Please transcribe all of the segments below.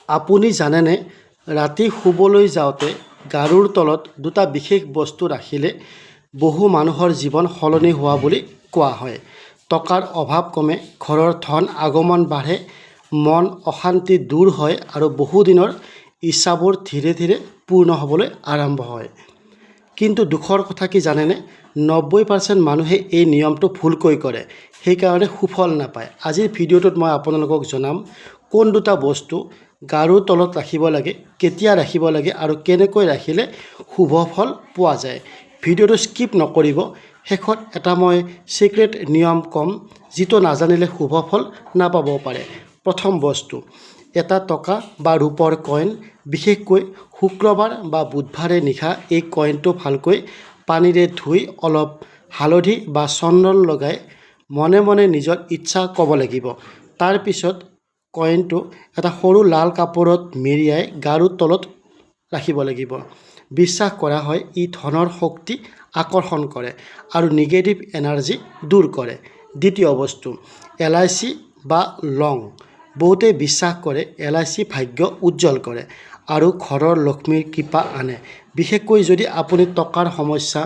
আপুনি জানেনে ৰাতি শুবলৈ যাওঁতে গাৰুৰ তলত দুটা বিশেষ বস্তু ৰাখিলে বহু মানুহৰ জীৱন সলনি হোৱা বুলি কোৱা হয়। টকাৰ অভাৱ কমে, ঘৰৰ ধন আগমন বাঢ়ে, মন অশান্তি দূৰ হয় আৰু বহুদিনৰ ইচ্ছাবোৰ ধীৰে ধীৰে পূৰ্ণ হ'বলৈ আৰম্ভ হয়। কিন্তু দুখৰ কথা কি জানেনে? 90% মানুহে এই নিয়মটো ভুলকৈ কৰে, সেইকাৰণে সুফল নাপায়। আজিৰ ভিডিঅ'টোত মই আপোনালোকক জনাম কোন দুটা বস্তু গাৰুৰ তলত ৰাখিব লাগে, কেতিয়া ৰাখিব লাগে আৰু কেনেকৈ ৰাখিলে শুভ ফল পোৱা যায়। ভিডিঅ'টো স্কিপ নকৰিব। শেষত এটা মই চিক্ৰেট নিয়ম ক'ম, যিটো নাজানিলে শুভ ফল নাপাবও পাৰে। প্ৰথম বস্তু, এটা টকা বা ৰূপৰ কইন, বিশেষকৈ শুক্ৰবাৰ বা বুধবাৰে নিশা এই কইনটো ভালকৈ পানীৰে ধুই অলপ হালধি বা চন্দন লগাই মনে মনে নিজৰ ইচ্ছা ক'ব লাগিব। তাৰপিছত কইনটো এটা সৰু লাল কাপোৰত মেৰিয়াই গাৰুৰ তলত ৰাখিব লাগিব। বিশ্বাস কৰা হয় ই ধনৰ শক্তি আকৰ্ষণ কৰে আৰু নিগেটিভ এনাৰ্জি দূৰ কৰে। দ্বিতীয় বস্তু, এলাইচি বা লং। বহুতে বিশ্বাস কৰে এলাইচি ভাগ্য উজ্জ্বল কৰে আৰু ঘৰৰ লক্ষ্মীৰ কৃপা আনে। বিশেষকৈ যদি আপুনি টকাৰ সমস্যা,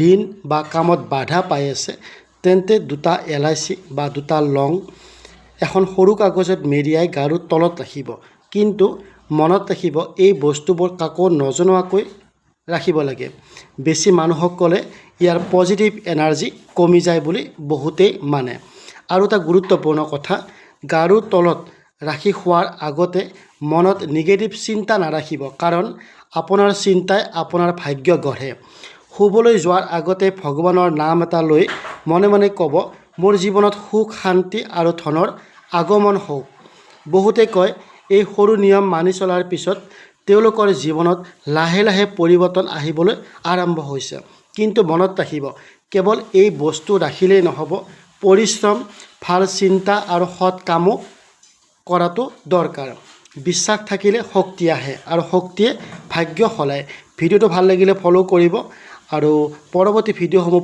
ঋণ বা কামত বাধা পাই আছে, তেন্তে দুটা এলাইচি বা দুটা লং এখন সৰু কাগজত মেৰিয়াই গাৰুৰ তলত ৰাখিব। কিন্তু মনত ৰাখিব, এই বস্তুবোৰ কাকো নজনোৱাকৈ ৰাখিব লাগে। বেছি মানুহক ক'লে ইয়াৰ পজিটিভ এনাৰ্জি কমি যায় বুলি বহুতেই মানে। আৰু এটা গুৰুত্বপূৰ্ণ কথা, গাৰুৰ তলত ৰাখি শোৱাৰ আগতে মনত নিগেটিভ চিন্তা নাৰাখিব, কাৰণ আপোনাৰ চিন্তাই আপোনাৰ ভাগ্য গঢ়ে। শুবলৈ যোৱাৰ আগতে ভগৱানৰ নাম এটা লৈ মনে মনে ক'ব, মোৰ জীৱনত সুখ, শান্তি আৰু ধনৰ আগমন হওক। বহুতে কয় এই সৰু নিয়ম মানি চলাৰ পিছত তেওঁলোকৰ জীৱনত লাহে লাহে পৰিৱৰ্তন আহিবলৈ আৰম্ভ হৈছে। কিন্তু মনত ৰাখিব, কেৱল এই বস্তু ৰাখিলেই নহ'ব, পৰিশ্ৰম, ভাল চিন্তা আৰু সৎ কামো কৰাটো দৰকাৰ। বিশ্বাস থাকিলে শক্তি আহে আৰু শক্তিয়ে ভাগ্য সলায়। ভিডিঅ'টো ভাল লাগিলে ফ'ল' কৰিব আৰু পৰৱৰ্তী ভিডিঅ'সমূহ